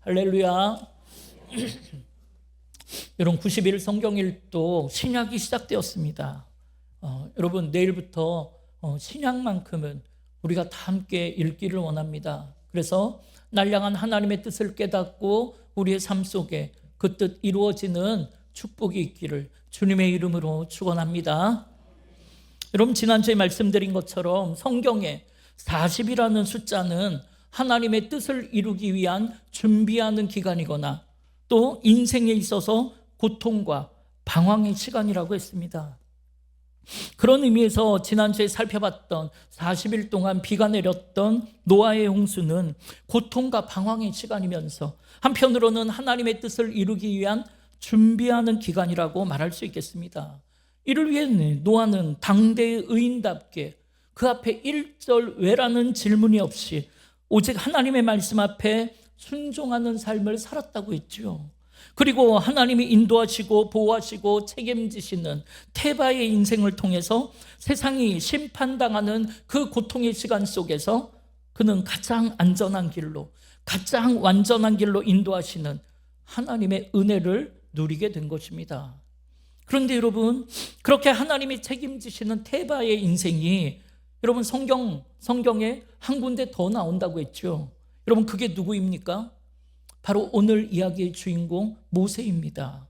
할렐루야. 여러분 90일 성경일도 신약이 시작되었습니다. 여러분 내일부터 신약만큼은 우리가 다 함께 읽기를 원합니다. 그래서 날량한 하나님의 뜻을 깨닫고 우리의 삶 속에 그 뜻 이루어지는 축복이 있기를 주님의 이름으로 축원합니다. 여러분 지난주에 말씀드린 것처럼 성경에 40이라는 숫자는 하나님의 뜻을 이루기 위한 준비하는 기간이거나 또 인생에 있어서 고통과 방황의 시간이라고 했습니다. 그런 의미에서 지난주에 살펴봤던 40일 동안 비가 내렸던 노아의 홍수는 고통과 방황의 시간이면서 한편으로는 하나님의 뜻을 이루기 위한 준비하는 기간이라고 말할 수 있겠습니다. 이를 위해 노아는 당대의 의인답게 그 앞에 일절왜라는 질문이 없이 오직 하나님의 말씀 앞에 순종하는 삶을 살았다고 했죠. 그리고 하나님이 인도하시고 보호하시고 책임지시는 테바의 인생을 통해서 세상이 심판당하는 그 고통의 시간 속에서 그는 가장 안전한 길로, 가장 완전한 길로 인도하시는 하나님의 은혜를 누리게 된 것입니다. 그런데 여러분, 그렇게 하나님이 책임지시는 테바의 인생이 여러분 성경에 한 군데 더 나온다고 했죠. 여러분 그게 누구입니까? 바로 오늘 이야기의 주인공 모세입니다.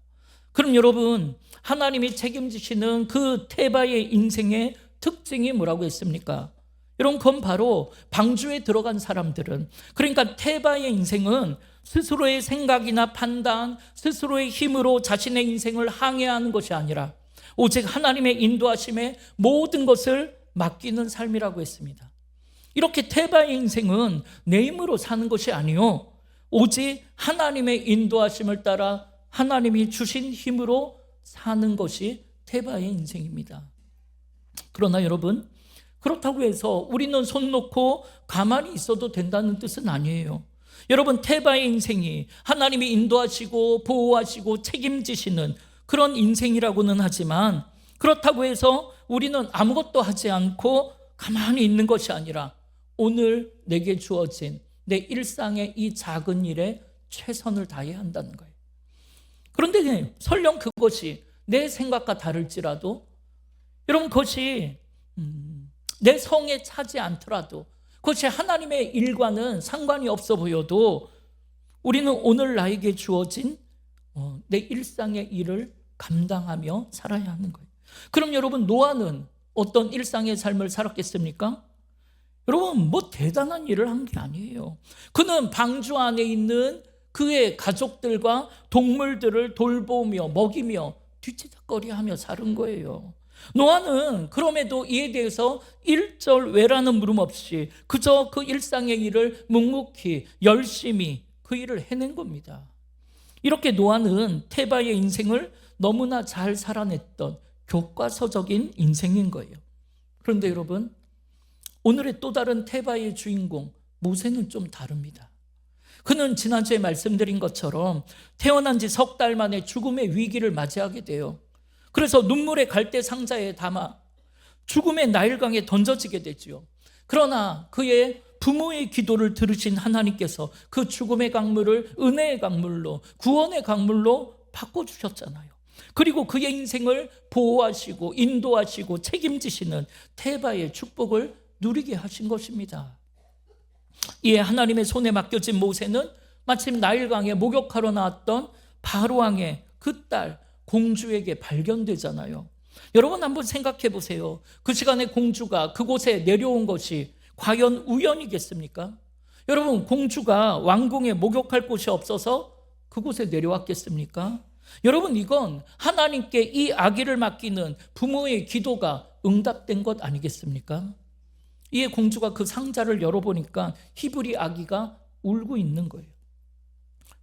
그럼 여러분 하나님이 책임지시는 그 테바의 인생의 특징이 뭐라고 했습니까? 여러분 그건 바로 방주에 들어간 사람들은, 그러니까 테바의 인생은 스스로의 생각이나 판단, 스스로의 힘으로 자신의 인생을 항해하는 것이 아니라 오직 하나님의 인도하심에 모든 것을 맡기는 삶이라고 했습니다. 이렇게 테바의 인생은 내 힘으로 사는 것이 아니요, 오직 하나님의 인도하심을 따라 하나님이 주신 힘으로 사는 것이 테바의 인생입니다. 그러나 여러분, 그렇다고 해서 우리는 손 놓고 가만히 있어도 된다는 뜻은 아니에요. 여러분 테바의 인생이 하나님이 인도하시고 보호하시고 책임지시는 그런 인생이라고는 하지만, 그렇다고 해서 우리는 아무것도 하지 않고 가만히 있는 것이 아니라 오늘 내게 주어진 내 일상의 이 작은 일에 최선을 다해야 한다는 거예요. 그런데 설령 그것이 내 생각과 다를지라도, 여러분 그것이 내 성에 차지 않더라도, 그것이 하나님의 일과는 상관이 없어 보여도 우리는 오늘 나에게 주어진 내 일상의 일을 감당하며 살아야 하는 거예요. 그럼 여러분 노아는 어떤 일상의 삶을 살았겠습니까? 여러분 뭐 대단한 일을 한 게 아니에요. 그는 방주 안에 있는 그의 가족들과 동물들을 돌보며 먹이며 뒤치다꺼리하며 사는 거예요. 노아는 그럼에도 이에 대해서 일절왜라는 물음 없이 그저 그 일상의 일을 묵묵히 열심히 그 일을 해낸 겁니다. 이렇게 노아는 테바의 인생을 너무나 잘 살아냈던 교과서적인 인생인 거예요. 그런데 여러분, 오늘의 또 다른 테바의 주인공 모세는 좀 다릅니다. 그는 지난주에 말씀드린 것처럼 태어난 지 석 달 만에 죽음의 위기를 맞이하게 돼요. 그래서 눈물의 갈대 상자에 담아 죽음의 나일강에 던져지게 되지요. 그러나 그의 부모의 기도를 들으신 하나님께서 그 죽음의 강물을 은혜의 강물로, 구원의 강물로 바꿔주셨잖아요. 그리고 그의 인생을 보호하시고 인도하시고 책임지시는 테바의 축복을 누리게 하신 것입니다. 이에 하나님의 손에 맡겨진 모세는 마침 나일강에 목욕하러 나왔던 바로왕의 그 딸 공주에게 발견되잖아요. 여러분 한번 생각해 보세요. 그 시간에 공주가 그곳에 내려온 것이 과연 우연이겠습니까? 여러분 공주가 왕궁에 목욕할 곳이 없어서 그곳에 내려왔겠습니까? 여러분 이건 하나님께 이 아기를 맡기는 부모의 기도가 응답된 것 아니겠습니까? 이에 공주가 그 상자를 열어보니까 히브리 아기가 울고 있는 거예요.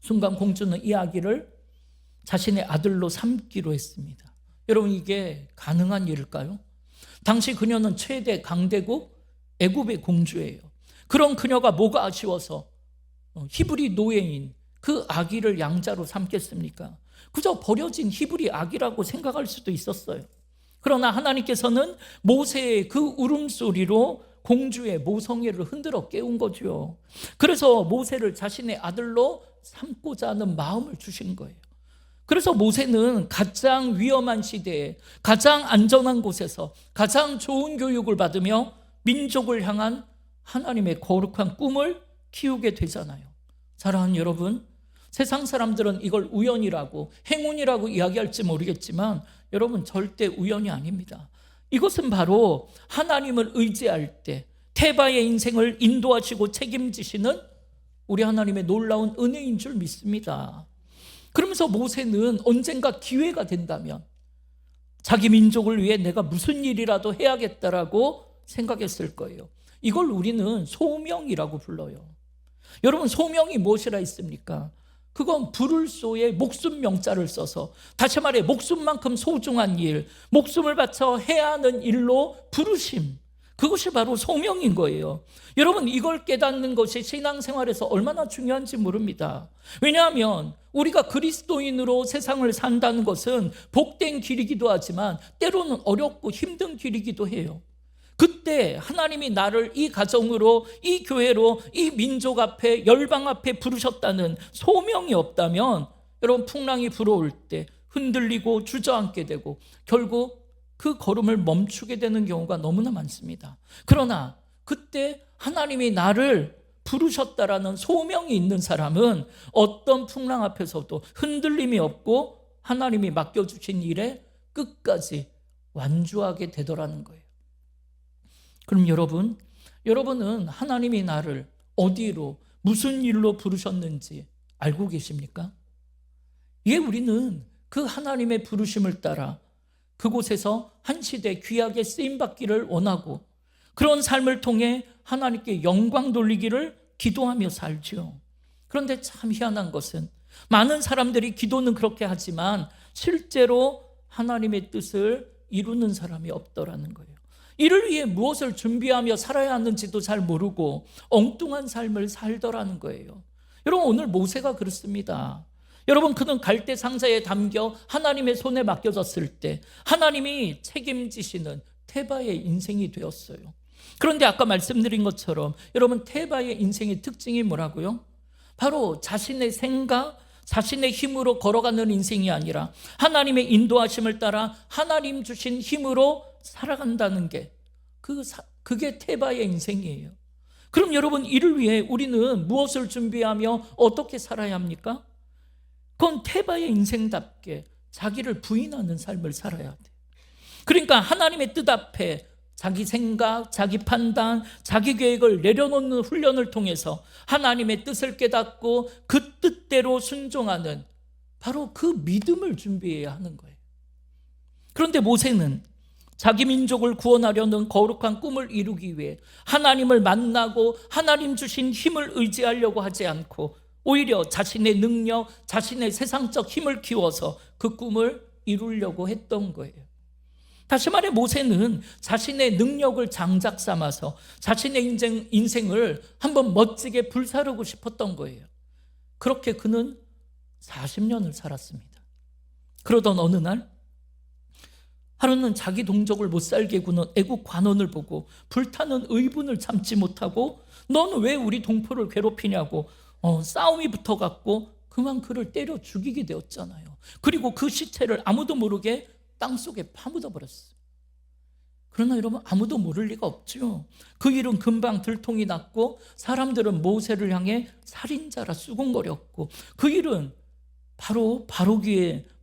순간 공주는 이 아기를 자신의 아들로 삼기로 했습니다. 여러분 이게 가능한 일일까요? 당시 그녀는 최대 강대국 애굽의 공주예요. 그런 그녀가 뭐가 아쉬워서 히브리 노예인 그 아기를 양자로 삼겠습니까? 그저 버려진 히브리 아기라고 생각할 수도 있었어요. 그러나 하나님께서는 모세의 그 울음소리로 공주의 모성애를 흔들어 깨운 거죠. 그래서 모세를 자신의 아들로 삼고자 하는 마음을 주신 거예요. 그래서 모세는 가장 위험한 시대에 가장 안전한 곳에서 가장 좋은 교육을 받으며 민족을 향한 하나님의 거룩한 꿈을 키우게 되잖아요. 사랑하는 여러분, 세상 사람들은 이걸 우연이라고 행운이라고 이야기할지 모르겠지만 여러분, 절대 우연이 아닙니다. 이것은 바로 하나님을 의지할 때 태바의 인생을 인도하시고 책임지시는 우리 하나님의 놀라운 은혜인 줄 믿습니다. 그러면서 모세는 언젠가 기회가 된다면 자기 민족을 위해 내가 무슨 일이라도 해야겠다라고 생각했을 거예요. 이걸 우리는 소명이라고 불러요. 여러분, 소명이 무엇이라 했습니까? 그건 불을소에 목숨 명자를 써서, 다시 말해 목숨만큼 소중한 일, 목숨을 바쳐 해야 하는 일로 부르심, 그것이 바로 소명인 거예요. 여러분, 이걸 깨닫는 것이 신앙생활에서 얼마나 중요한지 모릅니다. 왜냐하면 우리가 그리스도인으로 세상을 산다는 것은 복된 길이기도 하지만 때로는 어렵고 힘든 길이기도 해요. 그때 하나님이 나를 이 가정으로, 이 교회로, 이 민족 앞에, 열방 앞에 부르셨다는 소명이 없다면 여러분, 풍랑이 불어올 때 흔들리고 주저앉게 되고 결국 그 걸음을 멈추게 되는 경우가 너무나 많습니다. 그러나 그때 하나님이 나를 부르셨다라는 소명이 있는 사람은 어떤 풍랑 앞에서도 흔들림이 없고 하나님이 맡겨주신 일에 끝까지 완주하게 되더라는 거예요. 그럼 여러분은 하나님이 나를 어디로, 무슨 일로 부르셨는지 알고 계십니까? 예, 우리는 그 하나님의 부르심을 따라 그곳에서 한 시대 귀하게 쓰임받기를 원하고 그런 삶을 통해 하나님께 영광 돌리기를 기도하며 살죠. 그런데 참 희한한 것은 많은 사람들이 기도는 그렇게 하지만 실제로 하나님의 뜻을 이루는 사람이 없더라는 거예요. 이를 위해 무엇을 준비하며 살아야 하는지도 잘 모르고 엉뚱한 삶을 살더라는 거예요. 여러분, 오늘 모세가 그렇습니다. 여러분, 그는 갈대 상자에 담겨 하나님의 손에 맡겨졌을 때 하나님이 책임지시는 테바의 인생이 되었어요. 그런데 아까 말씀드린 것처럼 여러분, 테바의 인생의 특징이 뭐라고요? 바로 자신의 생각, 자신의 힘으로 걸어가는 인생이 아니라 하나님의 인도하심을 따라 하나님 주신 힘으로 살아간다는 게 그게 테바의 인생이에요. 그럼 여러분, 이를 위해 우리는 무엇을 준비하며 어떻게 살아야 합니까? 그건 테바의 인생답게 자기를 부인하는 삶을 살아야 돼. 그러니까 하나님의 뜻 앞에 자기 생각, 자기 판단, 자기 계획을 내려놓는 훈련을 통해서 하나님의 뜻을 깨닫고 그 뜻대로 순종하는 바로 그 믿음을 준비해야 하는 거예요. 그런데 모세는 자기 민족을 구원하려는 거룩한 꿈을 이루기 위해 하나님을 만나고 하나님 주신 힘을 의지하려고 하지 않고 오히려 자신의 능력, 자신의 세상적 힘을 키워서 그 꿈을 이루려고 했던 거예요. 다시 말해 모세는 자신의 능력을 장작 삼아서 자신의 인생을 한번 멋지게 불사르고 싶었던 거예요. 그렇게 그는 40년을 살았습니다. 그러던 어느 날 하루는 자기 동족을 못 살게 구는 애국 관원을 보고 불타는 의분을 참지 못하고 너는 왜 우리 동포를 괴롭히냐고 싸움이 붙어갖고 그만 그를 때려 죽이게 되었잖아요. 그리고 그 시체를 아무도 모르게 땅속에 파묻어 버렸어요. 그러나 여러분, 아무도 모를 리가 없죠. 그 일은 금방 들통이 났고 사람들은 모세를 향해 살인자라 수군거렸고 그 일은 바로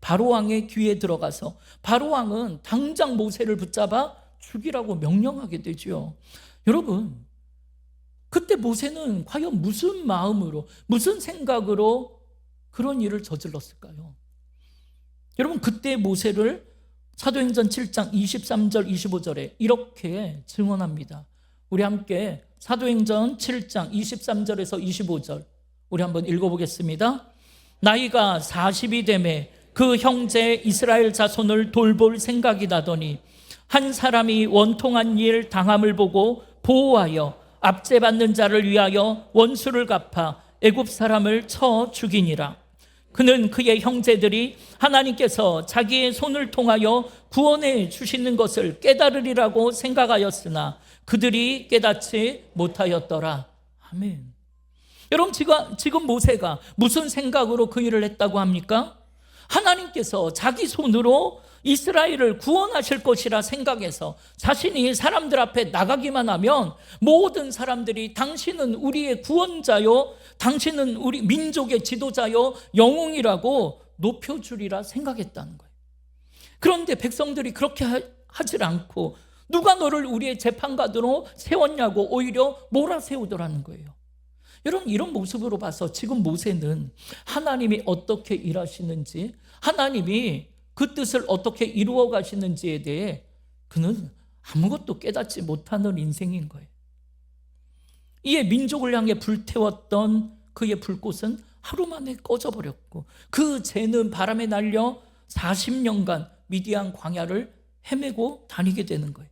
바로왕의 귀에 들어가서 바로왕은 당장 모세를 붙잡아 죽이라고 명령하게 되죠. 여러분, 그때 모세는 과연 무슨 마음으로, 무슨 생각으로 그런 일을 저질렀을까요? 여러분, 그때 모세를 사도행전 7장 23절 25절에 이렇게 증언합니다. 우리 함께 사도행전 7장 23절에서 25절 우리 한번 읽어보겠습니다. 나이가 40이 되매 그 형제 이스라엘 자손을 돌볼 생각이 나더니 한 사람이 원통한 일 당함을 보고 보호하여 압제받는 자를 위하여 원수를 갚아 애굽 사람을 쳐 죽이니라. 그는 그의 형제들이 하나님께서 자기의 손을 통하여 구원해 주시는 것을 깨달으리라고 생각하였으나 그들이 깨닫지 못하였더라. 아멘. 여러분, 지금 모세가 무슨 생각으로 그 일을 했다고 합니까? 하나님께서 자기 손으로 이스라엘을 구원하실 것이라 생각해서 자신이 사람들 앞에 나가기만 하면 모든 사람들이 당신은 우리의 구원자요, 당신은 우리 민족의 지도자요, 영웅이라고 높여주리라 생각했다는 거예요. 그런데 백성들이 그렇게 하질 않고 누가 너를 우리의 재판관으로 세웠냐고 오히려 몰아세우더라는 거예요. 여러분, 이런 모습으로 봐서 지금 모세는 하나님이 어떻게 일하시는지, 하나님이 그 뜻을 어떻게 이루어 가시는지에 대해 그는 아무것도 깨닫지 못하는 인생인 거예요. 이에 민족을 향해 불태웠던 그의 불꽃은 하루 만에 꺼져버렸고 그 재는 바람에 날려 40년간 미디안 광야를 헤매고 다니게 되는 거예요.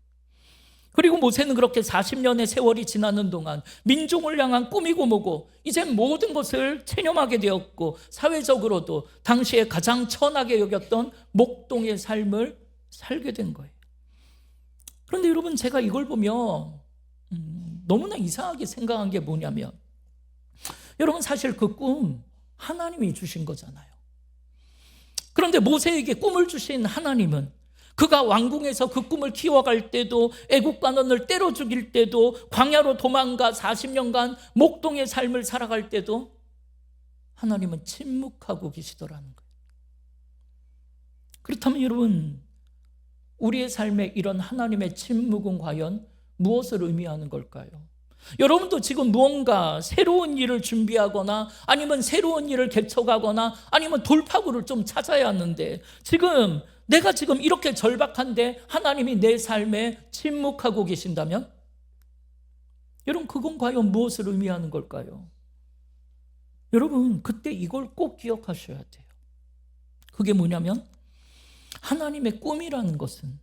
그리고 모세는 그렇게 40년의 세월이 지나는 동안 민족을 향한 꿈이고 뭐고 이제 모든 것을 체념하게 되었고 사회적으로도 당시에 가장 천하게 여겼던 목동의 삶을 살게 된 거예요. 그런데 여러분, 제가 이걸 보면 너무나 이상하게 생각한 게 뭐냐면, 여러분, 사실 그 꿈 하나님이 주신 거잖아요. 그런데 모세에게 꿈을 주신 하나님은 그가 왕궁에서 그 꿈을 키워갈 때도, 애국간원을 때려 죽일 때도, 광야로 도망가 40년간 목동의 삶을 살아갈 때도 하나님은 침묵하고 계시더라는 거예요. 그렇다면 여러분, 우리의 삶에 이런 하나님의 침묵은 과연 무엇을 의미하는 걸까요? 여러분도 지금 무언가 새로운 일을 준비하거나 아니면 새로운 일을 개척하거나 아니면 돌파구를 좀 찾아야 하는데 내가 지금 이렇게 절박한데 하나님이 내 삶에 침묵하고 계신다면, 여러분, 그건 과연 무엇을 의미하는 걸까요? 여러분, 그때 이걸 꼭 기억하셔야 돼요. 그게 뭐냐면 하나님의 꿈이라는 것은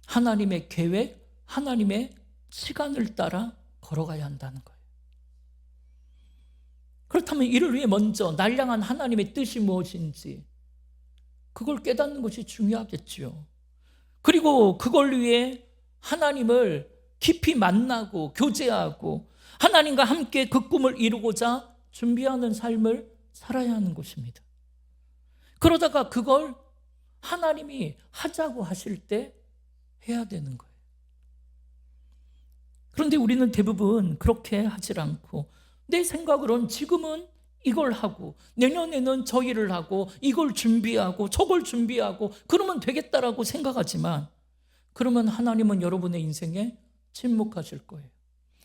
하나님의 계획, 하나님의 시간을 따라 걸어가야 한다는 거예요. 그렇다면 이를 위해 먼저 날 향한 하나님의 뜻이 무엇인지 그걸 깨닫는 것이 중요하겠죠. 그리고 그걸 위해 하나님을 깊이 만나고 교제하고 하나님과 함께 그 꿈을 이루고자 준비하는 삶을 살아야 하는 것입니다. 그러다가 그걸 하나님이 하자고 하실 때 해야 되는 거예요. 그런데 우리는 대부분 그렇게 하질 않고 내 생각으로는 지금은 이걸 하고 내년에는 저 일을 하고 이걸 준비하고 저걸 준비하고 그러면 되겠다라고 생각하지만, 그러면 하나님은 여러분의 인생에 침묵하실 거예요.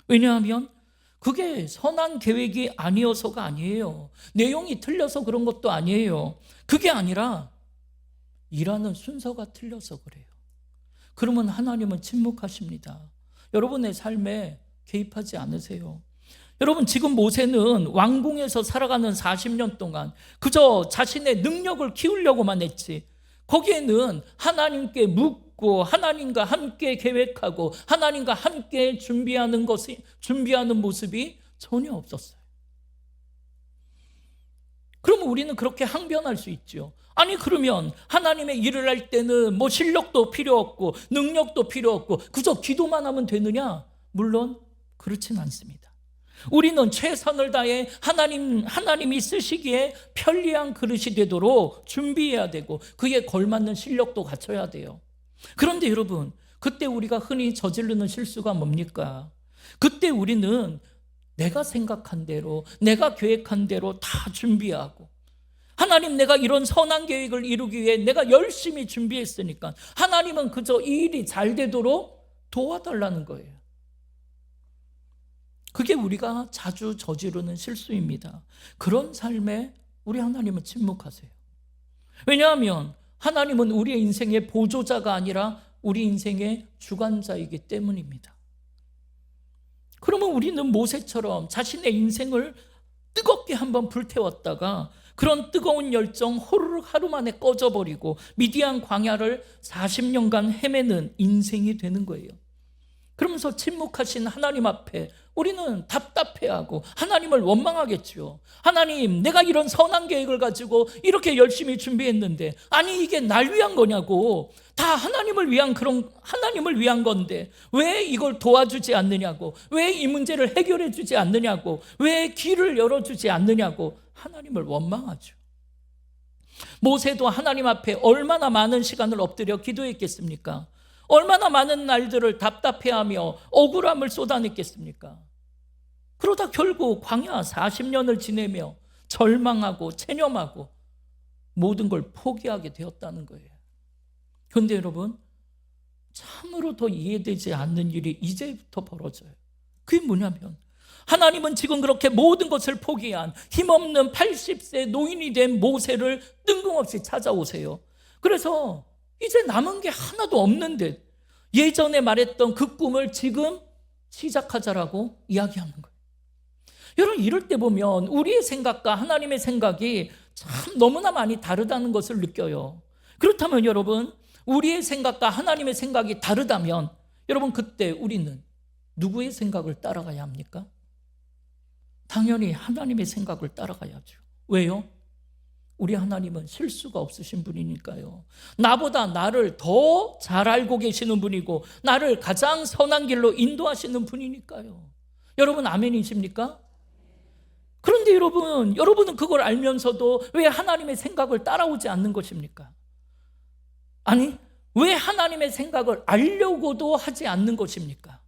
왜냐하면 그게 선한 계획이 아니어서가 아니에요. 내용이 틀려서 그런 것도 아니에요. 그게 아니라 일하는 순서가 틀려서 그래요. 그러면 하나님은 침묵하십니다. 여러분의 삶에 개입하지 않으세요. 여러분, 지금 모세는 왕궁에서 살아가는 40년 동안 그저 자신의 능력을 키우려고만 했지, 거기에는 하나님께 묻고 하나님과 함께 계획하고 하나님과 함께 준비하는 모습이 전혀 없었어요. 그러면 우리는 그렇게 항변할 수 있죠. 아니, 그러면 하나님의 일을 할 때는 뭐 실력도 필요 없고 능력도 필요 없고 그저 기도만 하면 되느냐? 물론 그렇진 않습니다. 우리는 최선을 다해 하나님이 쓰시기에 편리한 그릇이 되도록 준비해야 되고 그에 걸맞는 실력도 갖춰야 돼요. 그런데 여러분, 그때 우리가 흔히 저지르는 실수가 뭡니까? 그때 우리는 내가 생각한 대로, 내가 계획한 대로 다 준비하고, 하나님, 내가 이런 선한 계획을 이루기 위해 내가 열심히 준비했으니까 하나님은 그저 이 일이 잘 되도록 도와달라는 거예요. 그게 우리가 자주 저지르는 실수입니다. 그런 삶에 우리 하나님은 침묵하세요. 왜냐하면 하나님은 우리의 인생의 보조자가 아니라 우리 인생의 주관자이기 때문입니다. 그러면 우리는 모세처럼 자신의 인생을 뜨겁게 한번 불태웠다가 그런 뜨거운 열정 호루룩 하루 만에 꺼져버리고 미디안 광야를 40년간 헤매는 인생이 되는 거예요. 그러면서 침묵하신 하나님 앞에 우리는 답답해하고 하나님을 원망하겠죠. 하나님, 내가 이런 선한 계획을 가지고 이렇게 열심히 준비했는데, 아니 이게 날 위한 거냐고. 다 하나님을 위한 건데 왜 이걸 도와주지 않느냐고, 왜 이 문제를 해결해 주지 않느냐고, 왜 길을 열어주지 않느냐고 하나님을 원망하죠. 모세도 하나님 앞에 얼마나 많은 시간을 엎드려 기도했겠습니까? 얼마나 많은 날들을 답답해하며 억울함을 쏟아냈겠습니까? 그러다 결국 광야 40년을 지내며 절망하고 체념하고 모든 걸 포기하게 되었다는 거예요. 그런데 여러분, 참으로 더 이해되지 않는 일이 이제부터 벌어져요. 그게 뭐냐면, 하나님은 지금 그렇게 모든 것을 포기한 힘없는 80세 노인이 된 모세를 뜬금없이 찾아오세요. 그래서 이제 남은 게 하나도 없는데 예전에 말했던 그 꿈을 지금 시작하자라고 이야기하는 거예요. 여러분, 이럴 때 보면 우리의 생각과 하나님의 생각이 참 너무나 많이 다르다는 것을 느껴요. 그렇다면 여러분, 우리의 생각과 하나님의 생각이 다르다면 여러분, 그때 우리는 누구의 생각을 따라가야 합니까? 당연히 하나님의 생각을 따라가야죠. 왜요? 우리 하나님은 실수가 없으신 분이니까요. 나보다 나를 더 잘 알고 계시는 분이고 나를 가장 선한 길로 인도하시는 분이니까요. 여러분, 아멘이십니까? 그런데 여러분은 그걸 알면서도 왜 하나님의 생각을 따라오지 않는 것입니까? 아니, 왜 하나님의 생각을 알려고도 하지 않는 것입니까?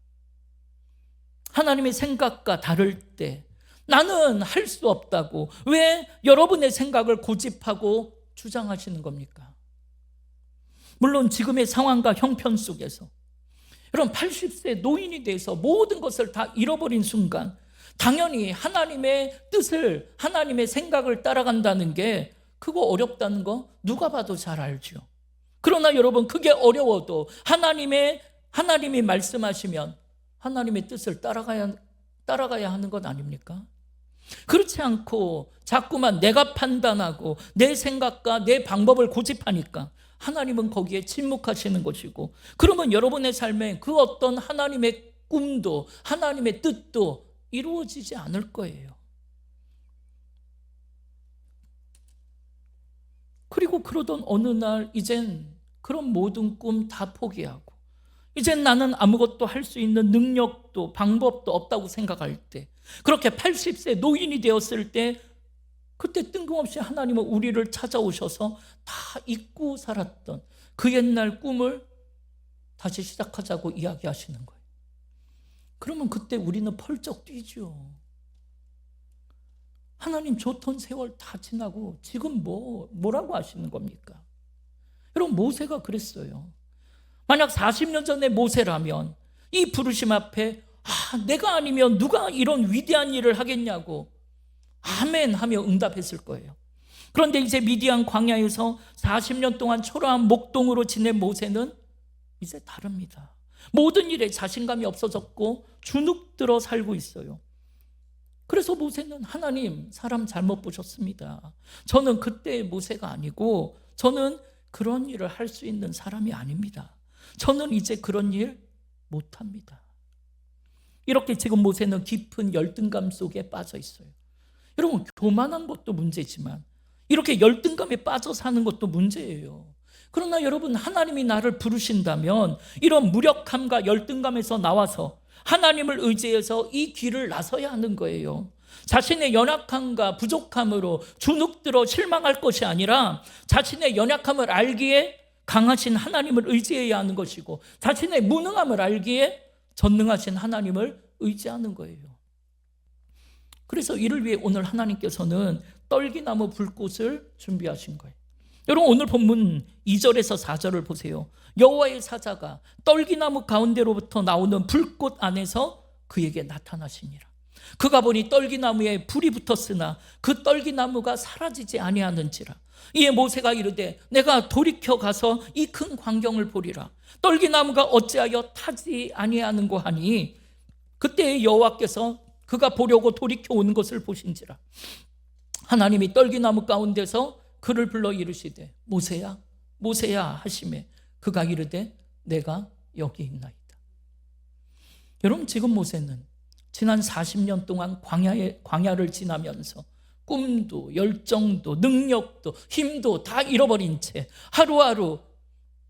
하나님의 생각과 다를 때 나는 할 수 없다고 왜 여러분의 생각을 고집하고 주장하시는 겁니까? 물론 지금의 상황과 형편 속에서 여러분 80세 노인이 돼서 모든 것을 다 잃어버린 순간 당연히 하나님의 뜻을, 하나님의 생각을 따라간다는 게 그거 어렵다는 거 누가 봐도 잘 알죠. 그러나 여러분, 그게 어려워도 하나님이 말씀하시면 하나님의 뜻을 따라가야 하는 것 아닙니까? 그렇지 않고 자꾸만 내가 판단하고 내 생각과 내 방법을 고집하니까 하나님은 거기에 침묵하시는 것이고, 그러면 여러분의 삶에 그 어떤 하나님의 꿈도 하나님의 뜻도 이루어지지 않을 거예요. 그리고 그러던 어느 날 이젠 그런 모든 꿈 다 포기하고 이젠 나는 아무것도 할 수 있는 능력도 방법도 없다고 생각할 때, 그렇게 80세 노인이 되었을 때 그때 뜬금없이 하나님은 우리를 찾아오셔서 다 잊고 살았던 그 옛날 꿈을 다시 시작하자고 이야기하시는 거예요. 그러면 그때 우리는 펄쩍 뛰죠. 하나님 좋던 세월 다 지나고 지금 뭐라고 하시는 겁니까? 여러분, 모세가 그랬어요. 만약 40년 전에 모세라면 이 부르심 앞에 내가 아니면 누가 이런 위대한 일을 하겠냐고 아멘 하며 응답했을 거예요. 그런데 이제 미디안 광야에서 40년 동안 초라한 목동으로 지낸 모세는 이제 다릅니다. 모든 일에 자신감이 없어졌고 주눅들어 살고 있어요. 그래서 모세는 하나님, 사람 잘못 보셨습니다. 저는 그때의 모세가 아니고 저는 그런 일을 할 수 있는 사람이 아닙니다. 저는 이제 그런 일 못합니다. 이렇게 지금 모세는 깊은 열등감 속에 빠져 있어요. 여러분, 교만한 것도 문제지만 이렇게 열등감에 빠져 사는 것도 문제예요. 그러나 여러분, 하나님이 나를 부르신다면 이런 무력함과 열등감에서 나와서 하나님을 의지해서 이 길을 나서야 하는 거예요. 자신의 연약함과 부족함으로 주눅들어 실망할 것이 아니라 자신의 연약함을 알기에 강하신 하나님을 의지해야 하는 것이고, 자신의 무능함을 알기에 전능하신 하나님을 의지하는 거예요. 그래서 이를 위해 오늘 하나님께서는 떨기나무 불꽃을 준비하신 거예요. 여러분, 오늘 본문 2절에서 4절을 보세요. 여호와의 사자가 떨기나무 가운데로부터 나오는 불꽃 안에서 그에게 나타나시니라. 그가 보니 떨기나무에 불이 붙었으나 그 떨기나무가 사라지지 아니하는지라. 이에 모세가 이르되 내가 돌이켜 가서 이 큰 광경을 보리라. 떨기나무가 어찌하여 타지 아니하는고 하니 그때 여호와께서 그가 보려고 돌이켜 오는 것을 보신지라. 하나님이 떨기나무 가운데서 그를 불러 이르시되 모세야 모세야 하시매 그가 이르되 내가 여기 있나이다. 여러분, 지금 모세는 지난 40년 동안 광야를 지나면서 꿈도 열정도 능력도 힘도 다 잃어버린 채 하루하루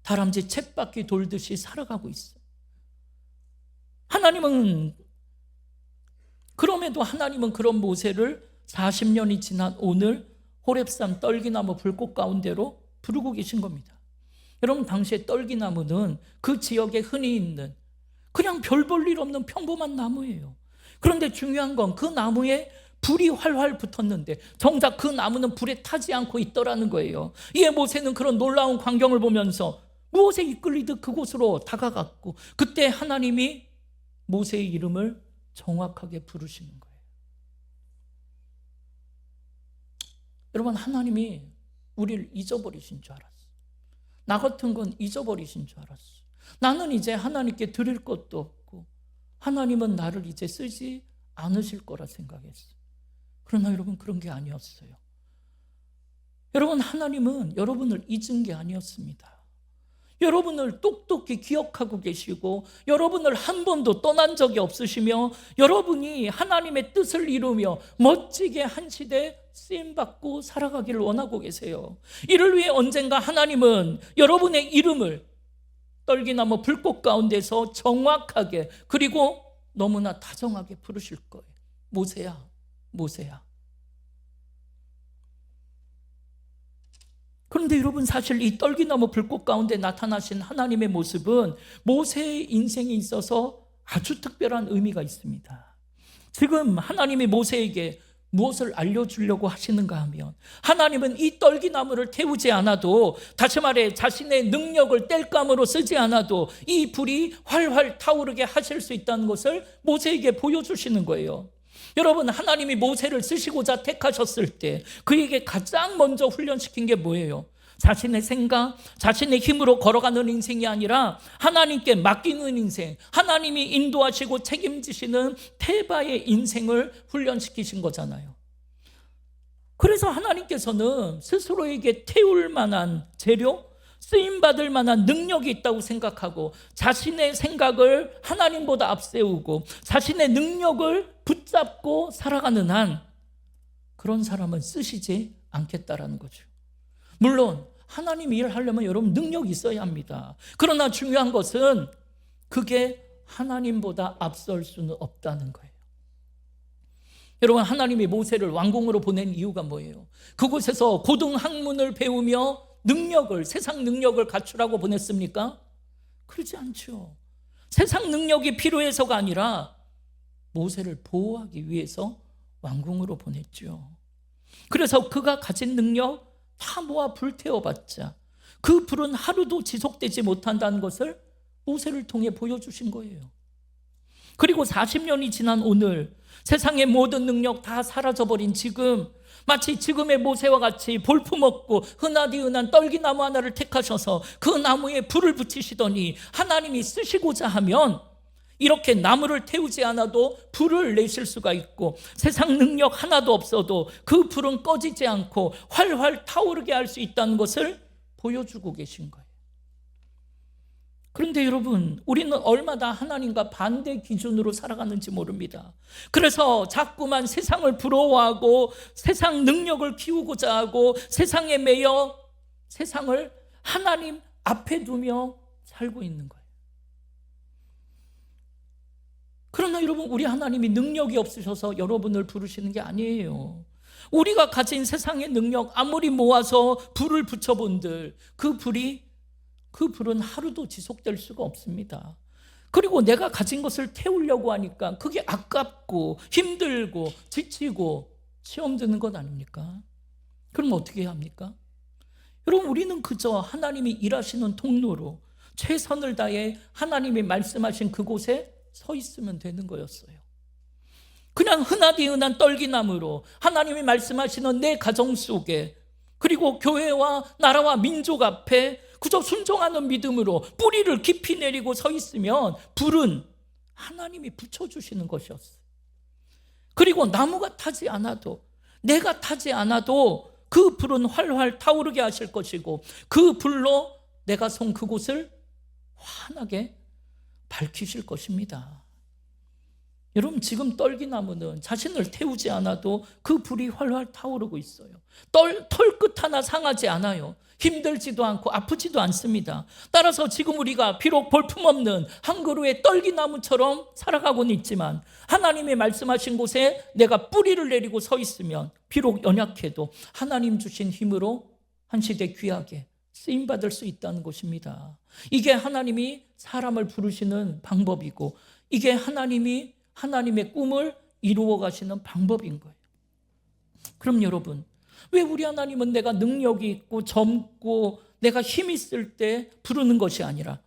다람쥐 쳇바퀴 돌듯이 살아가고 있어요. 그럼에도 하나님은 그런 모세를 40년이 지난 오늘 호렙산 떨기나무 불꽃 가운데로 부르고 계신 겁니다. 여러분, 당시에 떨기나무는 그 지역에 흔히 있는 그냥 별 볼 일 없는 평범한 나무예요. 그런데 중요한 건 그 나무에 불이 활활 붙었는데 정작 그 나무는 불에 타지 않고 있더라는 거예요. 이에 모세는 그런 놀라운 광경을 보면서 무엇에 이끌리듯 그곳으로 다가갔고, 그때 하나님이 모세의 이름을 정확하게 부르시는 거예요. 여러분, 하나님이 우리를 잊어버리신 줄 알았어요. 나 같은 건 잊어버리신 줄 알았어요. 나는 이제 하나님께 드릴 것도 없고 하나님은 나를 이제 쓰지 않으실 거라 생각했어요. 그러나 여러분, 그런 게 아니었어요. 여러분, 하나님은 여러분을 잊은 게 아니었습니다. 여러분을 똑똑히 기억하고 계시고 여러분을 한 번도 떠난 적이 없으시며 여러분이 하나님의 뜻을 이루며 멋지게 한 시대에 쓰임받고 살아가기를 원하고 계세요. 이를 위해 언젠가 하나님은 여러분의 이름을 떨기나무 불꽃 가운데서 정확하게 그리고 너무나 다정하게 부르실 거예요. 모세야, 모세야. 그런데 여러분, 사실 이 떨기나무 불꽃 가운데 나타나신 하나님의 모습은 모세의 인생에 있어서 아주 특별한 의미가 있습니다. 지금 하나님이 모세에게 무엇을 알려주려고 하시는가 하면, 하나님은 이 떨기나무를 태우지 않아도, 다시 말해 자신의 능력을 땔감으로 쓰지 않아도 이 불이 활활 타오르게 하실 수 있다는 것을 모세에게 보여주시는 거예요. 여러분, 하나님이 모세를 쓰시고자 택하셨을 때 그에게 가장 먼저 훈련시킨 게 뭐예요? 자신의 생각, 자신의 힘으로 걸어가는 인생이 아니라 하나님께 맡기는 인생, 하나님이 인도하시고 책임지시는 태바의 인생을 훈련시키신 거잖아요. 그래서 하나님께서는 스스로에게 태울 만한 재료, 쓰임받을 만한 능력이 있다고 생각하고 자신의 생각을 하나님보다 앞세우고 자신의 능력을 붙잡고 살아가는 한 그런 사람은 쓰시지 않겠다라는 거죠. 물론 하나님 일을 하려면 여러분 능력이 있어야 합니다. 그러나 중요한 것은 그게 하나님보다 앞설 수는 없다는 거예요. 여러분, 하나님이 모세를 왕궁으로 보낸 이유가 뭐예요? 그곳에서 고등학문을 배우며 세상 능력을 갖추라고 보냈습니까? 그렇지 않죠. 세상 능력이 필요해서가 아니라 모세를 보호하기 위해서 왕궁으로 보냈죠. 그래서 그가 가진 능력 다 모아 불태워봤자 그 불은 하루도 지속되지 못한다는 것을 모세를 통해 보여주신 거예요. 그리고 40년이 지난 오늘 세상의 모든 능력 다 사라져버린 지금, 마치 지금의 모세와 같이 볼품없고 흔하디흔한 떨기나무 하나를 택하셔서 그 나무에 불을 붙이시더니 하나님이 쓰시고자 하면 이렇게 나무를 태우지 않아도 불을 내실 수가 있고 세상 능력 하나도 없어도 그 불은 꺼지지 않고 활활 타오르게 할 수 있다는 것을 보여주고 계신 거예요. 그런데 여러분, 우리는 얼마나 하나님과 반대 기준으로 살아가는지 모릅니다. 그래서 자꾸만 세상을 부러워하고 세상 능력을 키우고자 하고 세상에 매여 세상을 하나님 앞에 두며 살고 있는 거예요. 그러나 여러분, 우리 하나님이 능력이 없으셔서 여러분을 부르시는 게 아니에요. 우리가 가진 세상의 능력 아무리 모아서 불을 붙여본들 그 불은 하루도 지속될 수가 없습니다. 그리고 내가 가진 것을 태우려고 하니까 그게 아깝고 힘들고 지치고 시험 드는 것 아닙니까? 그럼 어떻게 해야 합니까? 여러분, 우리는 그저 하나님이 일하시는 통로로 최선을 다해 하나님이 말씀하신 그곳에 서 있으면 되는 거였어요. 그냥 흔하디흔한 떨기나무로 하나님이 말씀하시는 내 가정 속에, 그리고 교회와 나라와 민족 앞에 그저 순종하는 믿음으로 뿌리를 깊이 내리고 서 있으면 불은 하나님이 붙여주시는 것이었어요. 그리고 나무가 타지 않아도, 내가 타지 않아도 그 불은 활활 타오르게 하실 것이고 그 불로 내가 선 그곳을 환하게 밝히실 것입니다. 여러분, 지금 떨기나무는 자신을 태우지 않아도 그 불이 활활 타오르고 있어요. 털끝 하나 상하지 않아요. 힘들지도 않고 아프지도 않습니다. 따라서 지금 우리가 비록 볼품없는 한 그루의 떨기나무처럼 살아가고는 있지만 하나님의 말씀하신 곳에 내가 뿌리를 내리고 서 있으면 비록 연약해도 하나님 주신 힘으로 한 시대 귀하게 쓰임받을 수 있다는 것입니다. 이게 하나님이 사람을 부르시는 방법이고, 이게 하나님이 하나님의 꿈을 이루어 가시는 방법인 거예요. 그럼 여러분, 왜 우리 하나님은 내가 능력이 있고 젊고 내가 힘이 있을 때 부르는 것이 아니라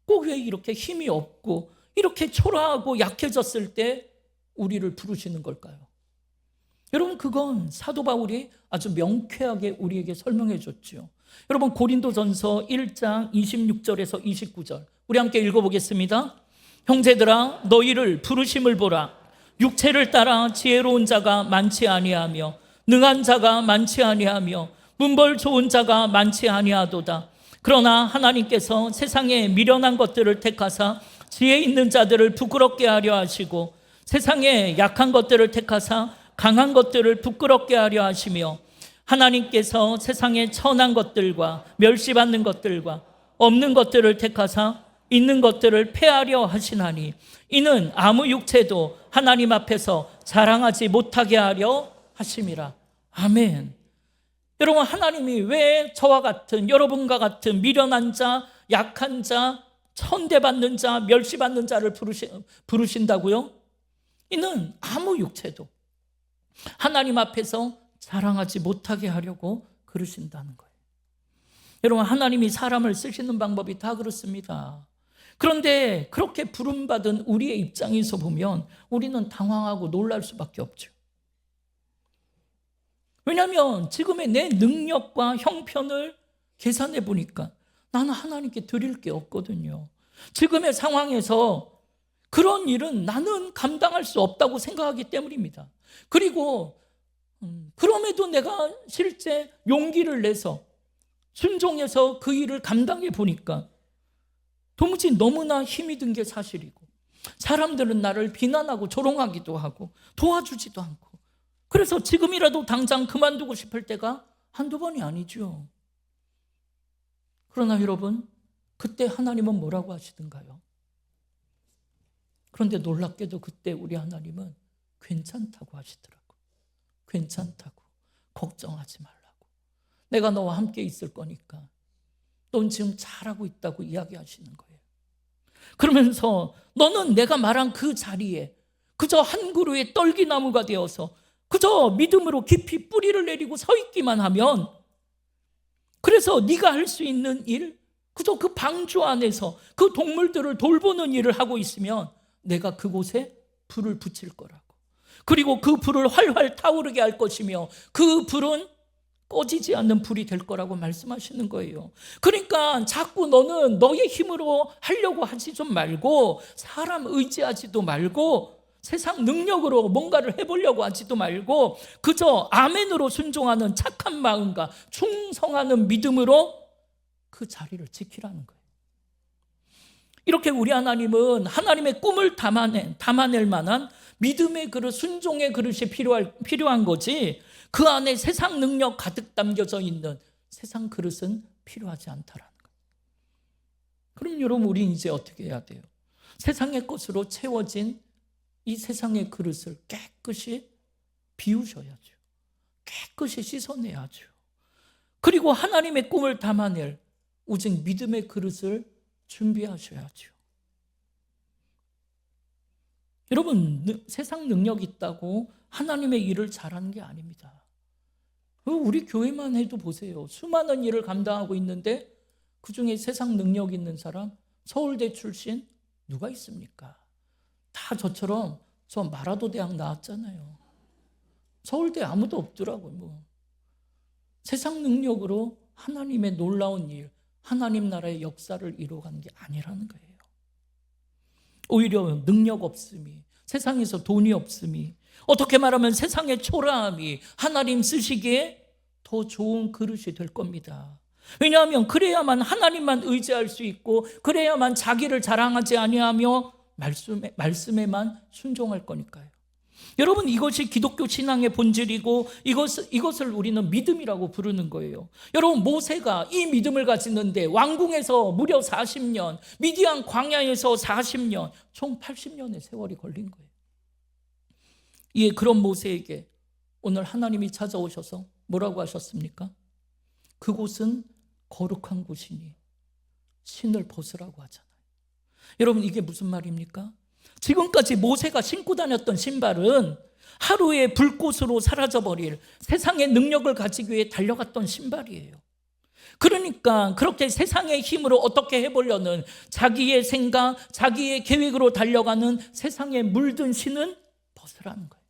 꼭 왜 이렇게 힘이 없고 이렇게 초라하고 약해졌을 때 우리를 부르시는 걸까요? 여러분, 그건 사도 바울이 아주 명쾌하게 우리에게 설명해 줬죠. 여러분, 고린도전서 1장 26절에서 29절 우리 함께 읽어보겠습니다. 형제들아, 너희를 부르심을 보라. 육체를 따라 지혜로운 자가 많지 아니하며 능한 자가 많지 아니하며 문벌 좋은 자가 많지 아니하도다. 그러나 하나님께서 세상에 미련한 것들을 택하사 지혜 있는 자들을 부끄럽게 하려 하시고 세상에 약한 것들을 택하사 강한 것들을 부끄럽게 하려 하시며 하나님께서 세상에 천한 것들과 멸시받는 것들과 없는 것들을 택하사 있는 것들을 폐하려 하시나니 이는 아무 육체도 하나님 앞에서 자랑하지 못하게 하려 하심이라. 아멘. 여러분, 하나님이 왜 저와 같은 여러분과 같은 미련한 자, 약한 자, 천대받는 자, 멸시받는 자를 부르신다고요? 이는 아무 육체도 하나님 앞에서 자랑하지 못하게 하려고 그러신다는 거예요. 여러분, 하나님이 사람을 쓰시는 방법이 다 그렇습니다. 그런데 그렇게 부름받은 우리의 입장에서 보면 우리는 당황하고 놀랄 수밖에 없죠. 왜냐하면 지금의 내 능력과 형편을 계산해 보니까 나는 하나님께 드릴 게 없거든요. 지금의 상황에서 그런 일은 나는 감당할 수 없다고 생각하기 때문입니다. 그리고 그럼에도 내가 실제 용기를 내서 순종해서 그 일을 감당해 보니까 도무지 너무나 힘이 든 게 사실이고, 사람들은 나를 비난하고 조롱하기도 하고 도와주지도 않고, 그래서 지금이라도 당장 그만두고 싶을 때가 한두 번이 아니죠. 그러나 여러분, 그때 하나님은 뭐라고 하시던가요? 그런데 놀랍게도 그때 우리 하나님은 괜찮다고 하시더라고요. 괜찮다고, 걱정하지 말라고, 내가 너와 함께 있을 거니까, 넌 지금 잘하고 있다고 이야기하시는 거예요. 그러면서 너는 내가 말한 그 자리에 그저 한 그루의 떨기나무가 되어서 그저 믿음으로 깊이 뿌리를 내리고 서 있기만 하면, 그래서 네가 할 수 있는 일, 그저 그 방주 안에서 그 동물들을 돌보는 일을 하고 있으면 내가 그곳에 불을 붙일 거라고. 그리고 그 불을 활활 타오르게 할 것이며 그 불은 꺼지지 않는 불이 될 거라고 말씀하시는 거예요. 그러니까 자꾸 너는 너의 힘으로 하려고 하지 좀 말고, 사람 의지하지도 말고, 세상 능력으로 뭔가를 해보려고 하지도 말고, 그저 아멘으로 순종하는 착한 마음과 충성하는 믿음으로 그 자리를 지키라는 거예요. 이렇게 우리 하나님은 하나님의 꿈을 담아낼 만한 믿음의 그릇, 순종의 그릇이 필요한 거지, 그 안에 세상 능력 가득 담겨져 있는 세상 그릇은 필요하지 않다라는 거예요. 그럼 여러분, 우리는 이제 어떻게 해야 돼요? 세상의 것으로 채워진 이 세상의 그릇을 깨끗이 비우셔야죠. 깨끗이 씻어내야죠. 그리고 하나님의 꿈을 담아낼 오직 믿음의 그릇을 준비하셔야죠. 여러분, 세상 능력 있다고 하나님의 일을 잘하는 게 아닙니다. 우리 교회만 해도 보세요. 수많은 일을 감당하고 있는데 그중에 세상 능력 있는 사람, 서울대 출신 누가 있습니까? 다 저처럼 저 마라도 대학 나왔잖아요. 서울대 아무도 없더라고요. 세상 능력으로 하나님의 놀라운 일, 하나님 나라의 역사를 이루어가는 게 아니라는 거예요. 오히려 능력 없음이, 세상에서 돈이 없음이, 어떻게 말하면 세상의 초라함이 하나님 쓰시기에 더 좋은 그릇이 될 겁니다. 왜냐하면 그래야만 하나님만 의지할 수 있고, 그래야만 자기를 자랑하지 아니하며 말씀에만 순종할 거니까요. 여러분, 이것이 기독교 신앙의 본질이고 이것을 우리는 믿음이라고 부르는 거예요. 여러분, 모세가 이 믿음을 가지는데 왕궁에서 무려 40년, 미디안 광야에서 40년, 총 80년의 세월이 걸린 거예요. 예, 그런 모세에게 오늘 하나님이 찾아오셔서 뭐라고 하셨습니까? 그곳은 거룩한 곳이니 신을 벗으라고 하잖아요. 여러분, 이게 무슨 말입니까? 지금까지 모세가 신고 다녔던 신발은 하루에 불꽃으로 사라져버릴 세상의 능력을 가지기 위해 달려갔던 신발이에요. 그러니까 그렇게 세상의 힘으로 어떻게 해보려는 자기의 생각, 자기의 계획으로 달려가는 세상에 물든 신은 벗으라는 거예요.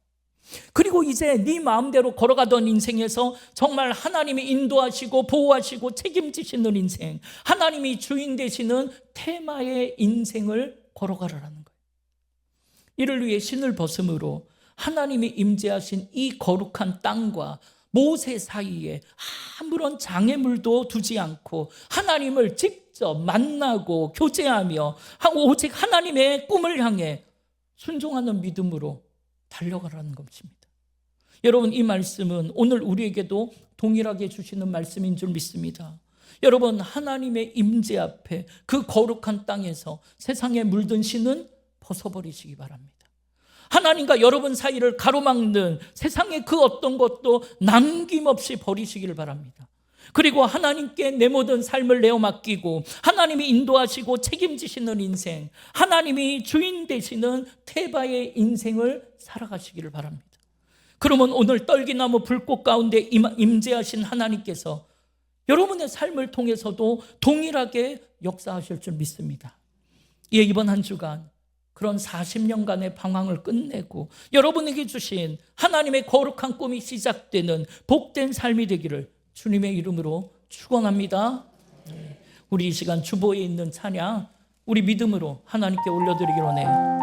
그리고 이제 네 마음대로 걸어가던 인생에서 정말 하나님이 인도하시고 보호하시고 책임지시는 인생, 하나님이 주인 되시는 테마의 인생을 걸어가라는 거예요. 이를 위해 신을 벗음으로 하나님이 임재하신 이 거룩한 땅과 모세 사이에 아무런 장애물도 두지 않고 하나님을 직접 만나고 교제하며 오직 하나님의 꿈을 향해 순종하는 믿음으로 달려가라는 것입니다. 여러분, 이 말씀은 오늘 우리에게도 동일하게 주시는 말씀인 줄 믿습니다. 여러분, 하나님의 임재 앞에 그 거룩한 땅에서 세상에 물든 신은 벗어버리시기 바랍니다. 하나님과 여러분 사이를 가로막는 세상의 그 어떤 것도 남김없이 버리시기를 바랍니다. 그리고 하나님께 내 모든 삶을 내어 맡기고 하나님이 인도하시고 책임지시는 인생, 하나님이 주인 되시는 테바의 인생을 살아가시기를 바랍니다. 그러면 오늘 떨기나무 불꽃 가운데 임재하신 하나님께서 여러분의 삶을 통해서도 동일하게 역사하실 줄 믿습니다. 예, 이번 한 주간 그런 40년간의 방황을 끝내고 여러분에게 주신 하나님의 거룩한 꿈이 시작되는 복된 삶이 되기를 주님의 이름으로 축원합니다. 우리 이 시간 주보에 있는 찬양 우리 믿음으로 하나님께 올려드리기로 하네요.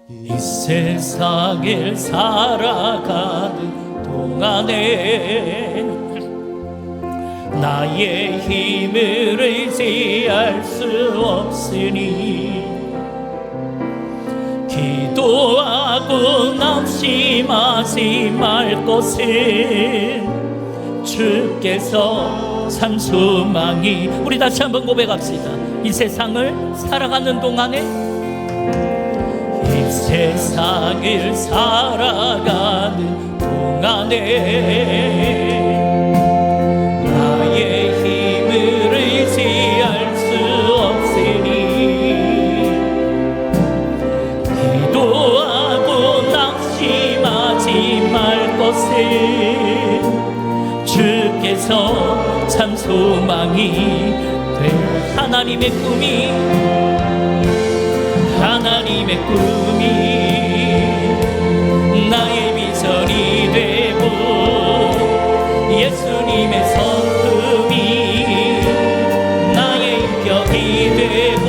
이 세상을 살아가는 동안에 나의 힘을 의지할 수 없으니 기도하고 낙심하지 말 것은 주께서 참 소망이. 우리 다시 한번 고백합시다. 이 세상을 살아가는 동안에 이 세상을 살아가는 동안에 나의 힘을 의지할 수 없으니 기도하고 낙심하지 말 것은 주께서 참 소망이 될 하나님의 꿈이 나의 비전이 되고 예수님의 성품이 나의 인격이 되고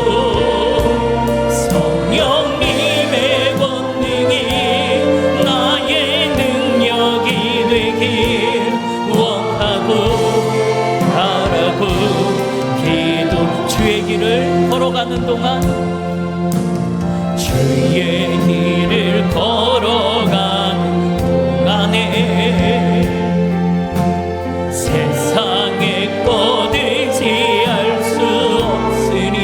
성령님의 권능이 나의 능력이 되길 원하고 바라고 기도. 주의 길을 걸어가는 동안 주의 길을 걸어가는 동안에 세상의 것 의지할 수 없으니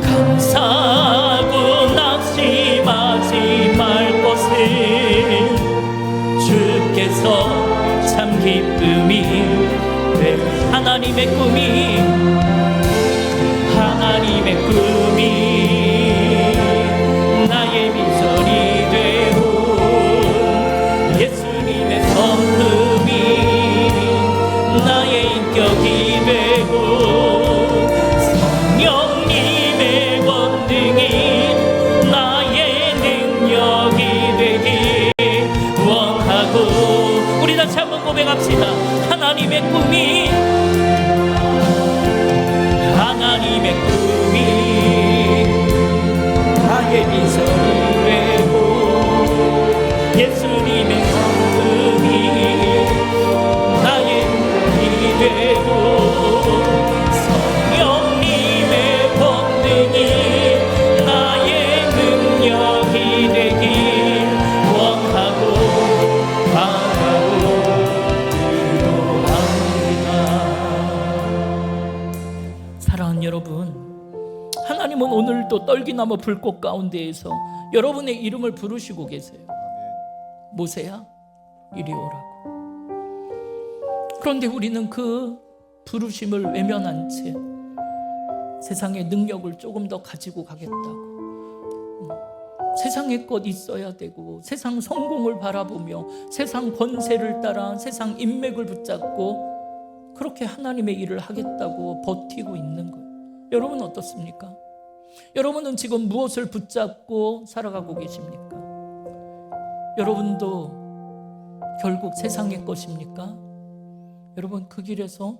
감사하고 낙심하지 말 것은 주께서 참 기쁨이 될 하나님의 꿈이 나의 비전이 되고 예수님의 성품이 나의 인격이 되고 성령님의 권능이 나의 능력이 되길 원하고. 우리 다시 한번 고백합시다. 하나님의 꿈이 나의 비전이 예수님의 성품이 나의 힘이 되고 성령님의 권능이 나의 능력이 되길 원하고 바라고 기도합니다. 사랑하는 여러분, 하나님은 오늘도 떨기나무 불꽃 가운데에서 여러분의 이름을 부르시고 계세요. 모세야, 이리 오라고. 그런데 우리는 그 부르심을 외면한 채 세상의 능력을 조금 더 가지고 가겠다고, 세상의 것 있어야 되고 세상 성공을 바라보며 세상 권세를 따라 세상 인맥을 붙잡고 그렇게 하나님의 일을 하겠다고 버티고 있는 거예요. 여러분 어떻습니까? 여러분은 지금 무엇을 붙잡고 살아가고 계십니까? 여러분도 결국 세상의 것입니까? 여러분 그 길에서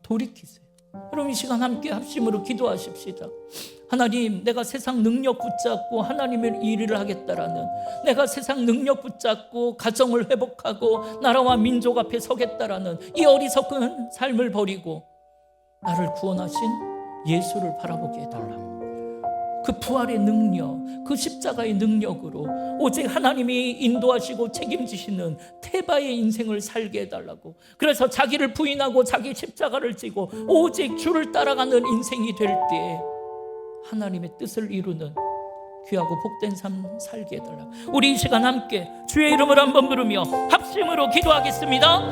돌이키세요. 여러분 이 시간 함께 합심으로 기도하십시다. 하나님, 내가 세상 능력 붙잡고 하나님의 일을 하겠다라는, 내가 세상 능력 붙잡고 가정을 회복하고 나라와 민족 앞에 서겠다라는 이 어리석은 삶을 버리고 나를 구원하신 예수를 바라보게 해달라고. 그 부활의 능력, 그 십자가의 능력으로 오직 하나님이 인도하시고 책임지시는 태바의 인생을 살게 해달라고. 그래서 자기를 부인하고 자기 십자가를 지고 오직 주를 따라가는 인생이 될 때에 하나님의 뜻을 이루는 귀하고 복된 삶 살게 해달라고. 우리 이 시간 함께 주의 이름을 한번 부르며 합심으로 기도하겠습니다.